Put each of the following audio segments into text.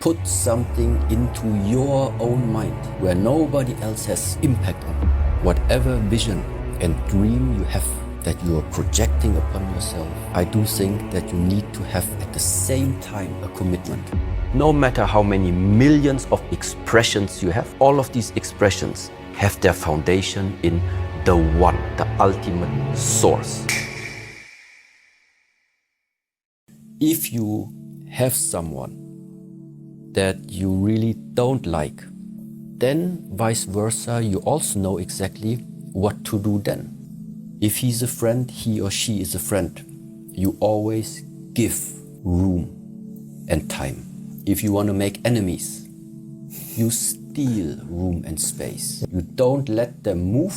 Put something into your own mind where nobody else has impact on. Whatever vision and dream you have that you are projecting upon yourself, I do think that you need to have at the same time a commitment. No matter how many millions of expressions you have, all of these expressions have their foundation in the one, the ultimate source. If you have someone that you really don't like, then vice versa, you also know exactly what to do then. If he's a friend, he or she is a friend, you always give room and time. If you want to make enemies, you steal room and space. You don't let them move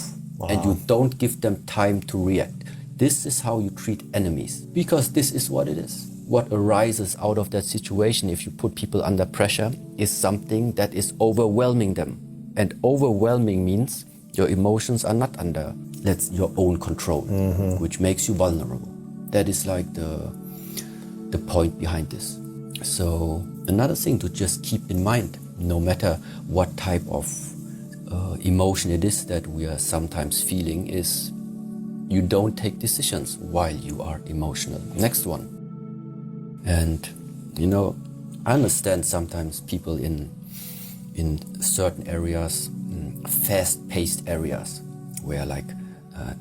and you don't give them time to react. This is how you treat enemies, because this is what it is. What arises out of that situation, if you put people under pressure, is something that is overwhelming them. And overwhelming means your emotions are not under your own control, which makes you vulnerable. That is like the point behind this. So another thing to just keep in mind, no matter what type of emotion it is that we are sometimes feeling, is you don't take decisions while you are emotional. Next one. And you know, I understand sometimes people in certain areas, fast-paced areas, where like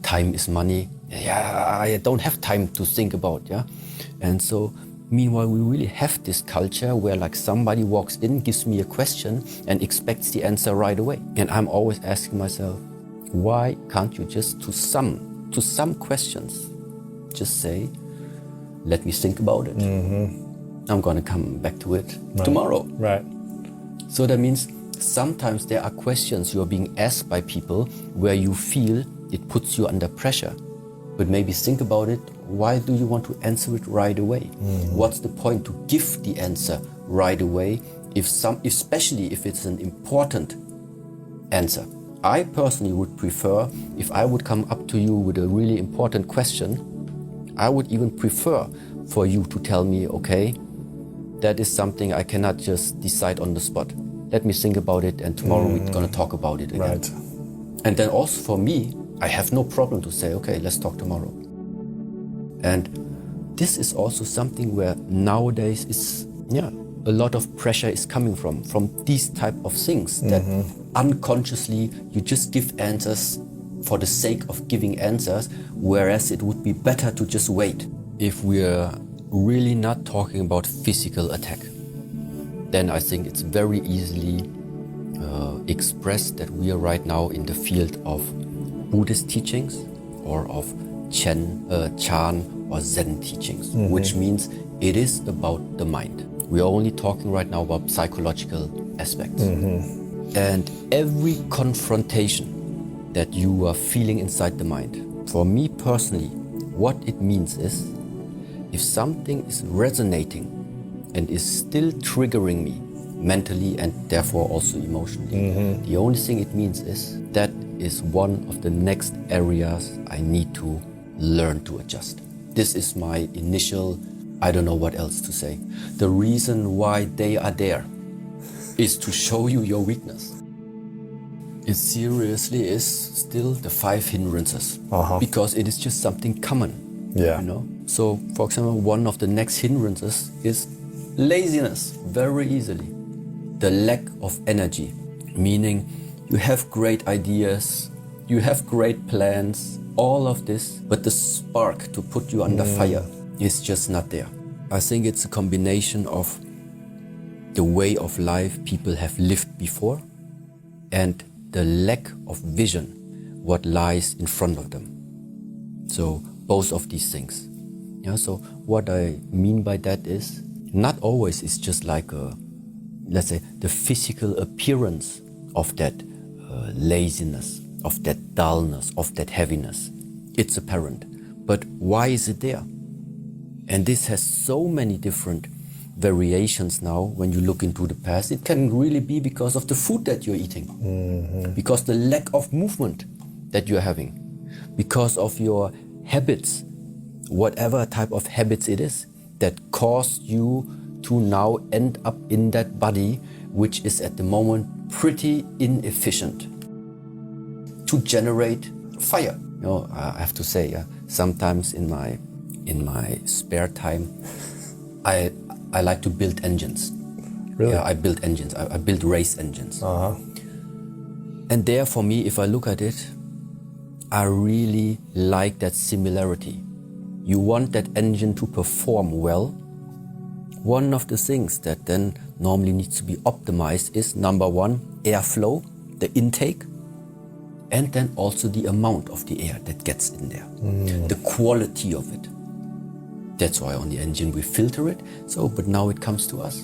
time is money. Yeah, I don't have time to think about, yeah. And so, meanwhile, we really have this culture where like somebody walks in, gives me a question, and expects the answer right away. And I'm always asking myself, why can't you just to some questions, just say, let me think about it. I'm gonna come back to it tomorrow. Right. So that means sometimes there are questions you're being asked by people where you feel it puts you under pressure. But maybe think about it, why do you want to answer it right away? What's the point to give the answer right away, especially if it's an important answer? I personally would prefer, if I would come up to you with a really important question, I would even prefer for you to tell me, okay, that is something I cannot just decide on the spot. Let me think about it, and tomorrow we're going to talk about it again. Right. And then also for me, I have no problem to say, okay, let's talk tomorrow. And this is also something where nowadays is, a lot of pressure is coming from these type of things that unconsciously you just give answers for the sake of giving answers, whereas it would be better to just wait. If we're really not talking about physical attack, then I think it's very easily expressed that we are right now in the field of Buddhist teachings or of Chan or Zen teachings, which means it is about the mind. We are only talking right now about psychological aspects. And every confrontation that you are feeling inside the mind, for me personally, what it means is, if something is resonating and is still triggering me mentally and therefore also emotionally, the only thing it means is that is one of the next areas I need to learn to adjust. This is my initial, I don't know what else to say. The reason why they are there is to show you your weakness. It seriously is still the 5 hindrances, because it is just something common. Yeah. You know. So, for example, one of the next hindrances is laziness. Very easily, the lack of energy, meaning you have great ideas, you have great plans, all of this, but the spark to put you under fire is just not there. I think it's a combination of the way of life people have lived before and the lack of vision, what lies in front of them. So both of these things. Yeah, so what I mean by that is, not always it's just like let's say, the physical appearance of that laziness, of that dullness, of that heaviness. It's apparent. But why is it there? And this has so many different variations now. When you look into the past, it can really be because of the food that you're eating, because the lack of movement that you're having, because of your habits, whatever type of habits it is that cause you to to now end up in that body, which is at the moment pretty inefficient to generate fire. You know, I have to say, sometimes in my spare time, I like to build engines. Really? Yeah, I build engines. I build race engines. Uh-huh. And there, for me, if I look at it, I really like that similarity. You want that engine to perform well. One of the things that then normally needs to be optimized is, number one, airflow, the intake, and then also the amount of the air that gets in there, the quality of it. That's why on the engine we filter it. So, but now it comes to us.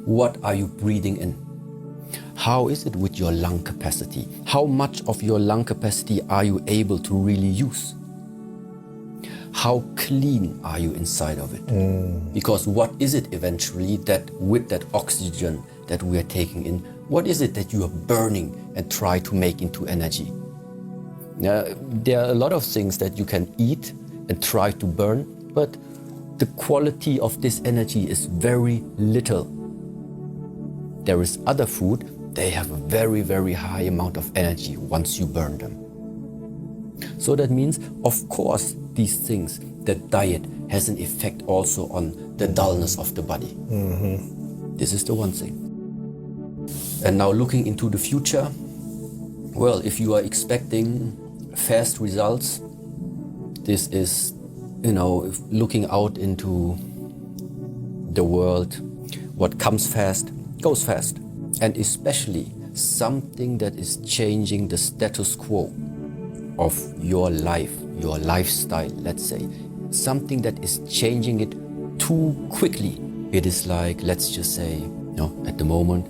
What are you breathing in? How is it with your lung capacity? How much of your lung capacity are you able to really use? How clean are you inside of it? Because what is it eventually that with that oxygen that we are taking in, what is it that you are burning and try to make into energy? Now, there are a lot of things that you can eat and try to burn, but the quality of this energy is very little. There is other food, they have a very, very high amount of energy once you burn them. So that means, of course, these things, the diet has an effect also on the dullness of the body. This is the one thing. And now looking into the future, well, if you are expecting fast results, this is, you know, looking out into the world, what comes fast goes fast. And especially something that is changing the status quo of your life, your lifestyle, let's say. Something that is changing it too quickly. It is like, let's just say, you know, at the moment,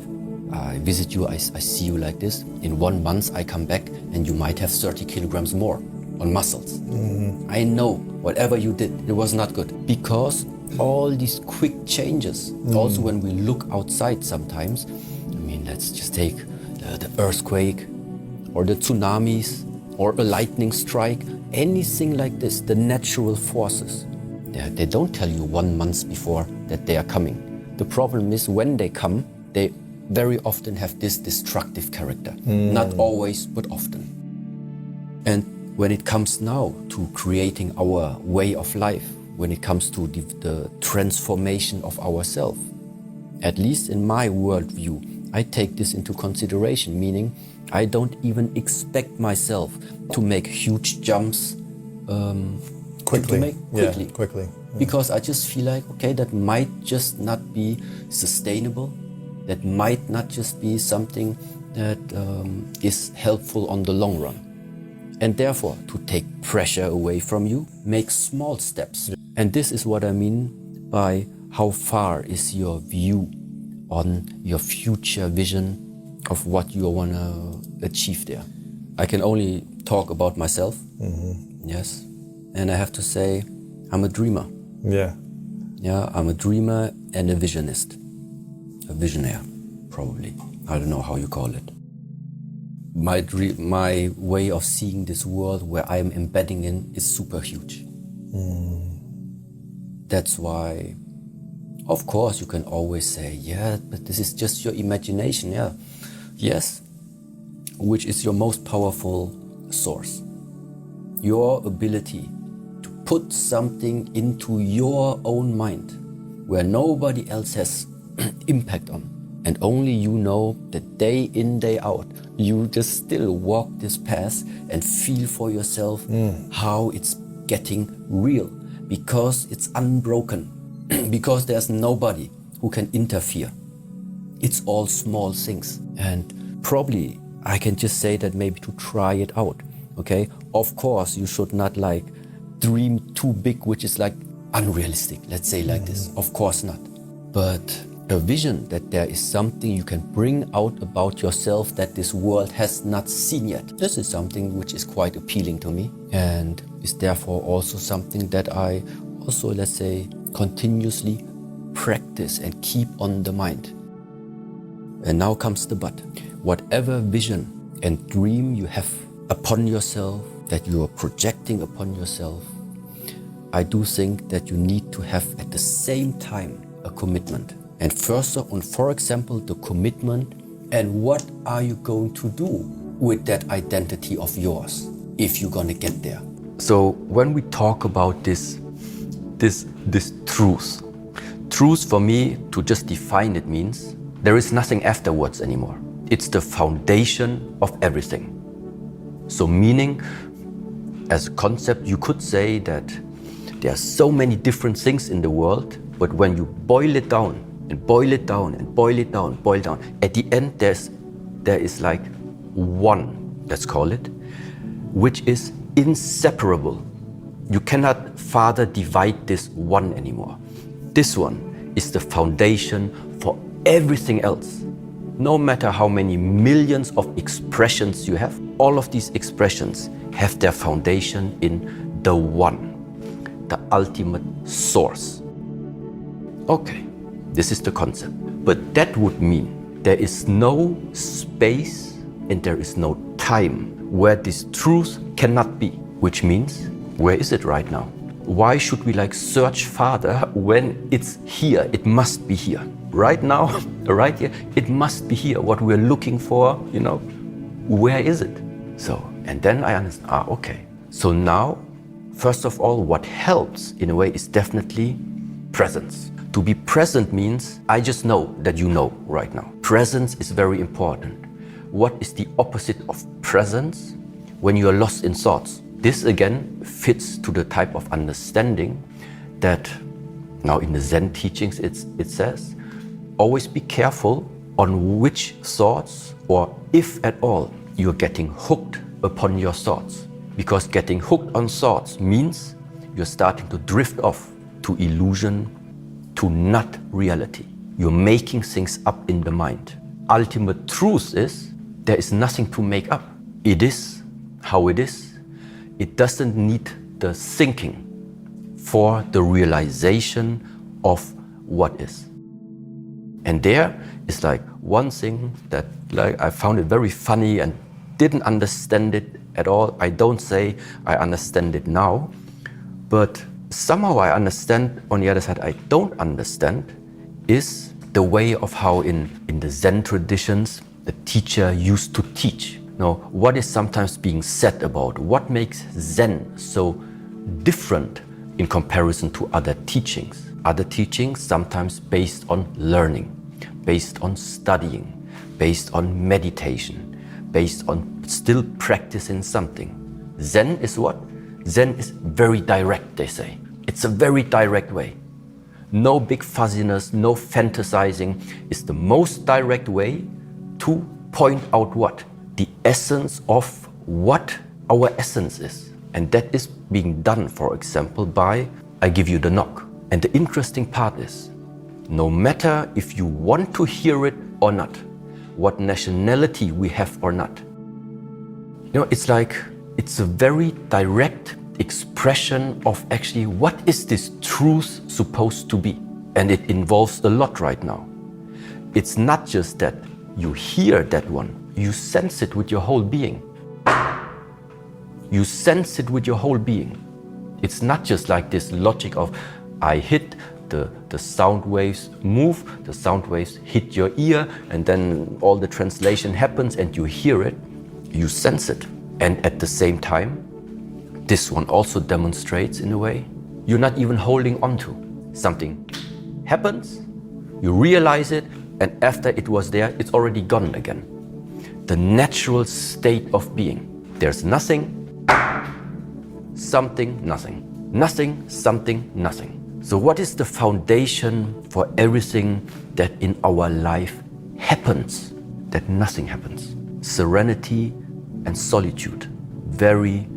I visit you, I see you like this. In 1 month, I come back and you might have 30 kilograms more on muscles. I know whatever you did, it was not good. Because all these quick changes, also when we look outside sometimes, I mean, let's just take the earthquake or the tsunamis or a lightning strike, anything like this, the natural forces. They don't tell you 1 month before that they are coming. The problem is when they come, they very often have this destructive character. Not always, but often. And when it comes now to creating our way of life, when it comes to the transformation of ourselves, at least in my worldview, I take this into consideration, meaning I don't even expect myself to make huge jumps quickly. quickly. Because I just feel like, okay, that might just not be sustainable. That might not just be something that is helpful on the long run. And therefore, to take pressure away from you, make small steps. And this is what I mean by how far is your view on your future vision of what you want to achieve there. I can only talk about myself, yes. And I have to say, I'm a dreamer. Yeah, I'm a dreamer and a visionist. A visionaire, probably. I don't know how you call it. My way of seeing this world where I'm embedding in is super huge. That's why, of course, you can always say, yeah, but this is just your imagination, yeah. Yes, which is your most powerful source. Your ability to put something into your own mind where nobody else has impact on. And only you know that day in, day out, you just still walk this path and feel for yourself how it's getting real. Because it's unbroken. Because there's nobody who can interfere. It's all small things. And probably I can just say that maybe to try it out. Okay? Of course, you should not like dream too big, which is like unrealistic. Let's say like this. Of course not. But a vision that there is something you can bring out about yourself that this world has not seen yet. This is something which is quite appealing to me and is therefore also something that I also, let's say, continuously practice and keep on the mind. And now comes the but. Whatever vision and dream you have upon yourself, that you are projecting upon yourself, I do think that you need to have at the same time a commitment. And first on, for example, the commitment and what are you going to do with that identity of yours if you're gonna get there. So when we talk about this truth for me, to just define it means there is nothing afterwards anymore. It's the foundation of everything. So meaning, as a concept, you could say that there are so many different things in the world, but when you boil it down and boil it down and boil it down, at the end there is like one, let's call it, which is inseparable. You cannot further divide this one anymore. This one is the foundation for everything else. No matter how many millions of expressions you have, all of these expressions have their foundation in the one, the ultimate source. Okay, this is the concept. But that would mean there is no space and there is no time where this truth cannot be, which means, where is it right now? Why should we search farther when it's here? It must be here. Right now, right here, it must be here. What we're looking for, where is it? So, and then I understand, okay. So now, first of all, what helps in a way is definitely presence. To be present means I just know that you know right now. Presence is very important. What is the opposite of presence? When you are lost in thoughts. This again fits to the type of understanding that now in the Zen teachings it says, always be careful on which thoughts or if at all you're getting hooked upon your thoughts. Because getting hooked on thoughts means you're starting to drift off to illusion, to not reality. You're making things up in the mind. Ultimate truth is there is nothing to make up. It is how it is. It doesn't need the thinking for the realization of what is. And there is one thing that I found it very funny and didn't understand it at all. I don't say I understand it now, but somehow I understand. On the other side, I don't understand is the way of how in the Zen traditions the teacher used to teach. What is sometimes being said about what makes Zen so different in comparison to other teachings. Other teachings sometimes based on learning, based on studying, based on meditation, based on still practicing something. Zen is what? Zen is very direct, they say. It's a very direct way. No big fuzziness, no fantasizing. It's the most direct way to point out what? The essence of what our essence is. And that is being done, for example, by I give you the knock. And the interesting part is, no matter if you want to hear it or not, what nationality we have or not, it's a very direct expression of actually what is this truth supposed to be. And it involves a lot right now. It's not just that you hear that one, you sense it with your whole being. You sense it with your whole being. It's not just like this logic of I hit, the sound waves move, the sound waves hit your ear, and then all the translation happens and you hear it, you sense it. And at the same time, this one also demonstrates in a way, you're not even holding on to. Something happens, you realize it, and after it was there, it's already gone again. The natural state of being. There's nothing, something, nothing. Nothing, something, nothing. So what is the foundation for everything that in our life happens, that nothing happens? Serenity and solitude. Very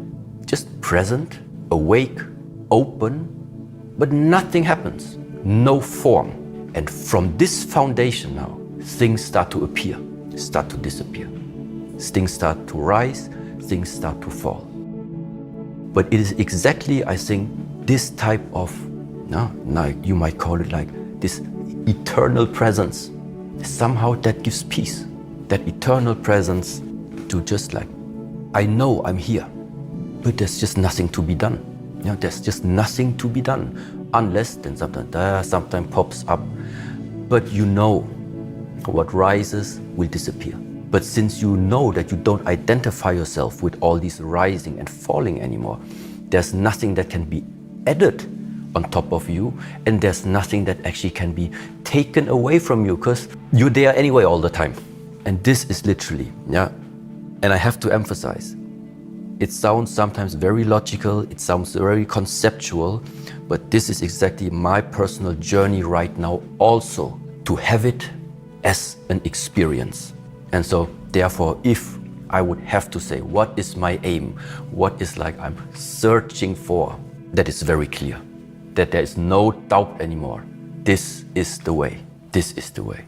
just present, awake, open, but nothing happens. No form. And from this foundation now, things start to appear, start to disappear. Things start to rise, things start to fall. But it is exactly, I think, this type of, you might call it this eternal presence. Somehow that gives peace. That eternal presence to just I know I'm here, but there's just nothing to be done. There's just nothing to be done. Unless then sometimes pops up. But you know what rises will disappear. But since you know that you don't identify yourself with all these rising and falling anymore, there's nothing that can be added on top of you, and there's nothing that actually can be taken away from you, because you're there anyway all the time. And this is literally, and I have to emphasize, it sounds sometimes very logical, it sounds very conceptual, but this is exactly my personal journey right now also, to have it as an experience. And so therefore, if I would have to say, what is my aim? What is like I'm searching for? That is very clear, that there is no doubt anymore. This is the way. This is the way.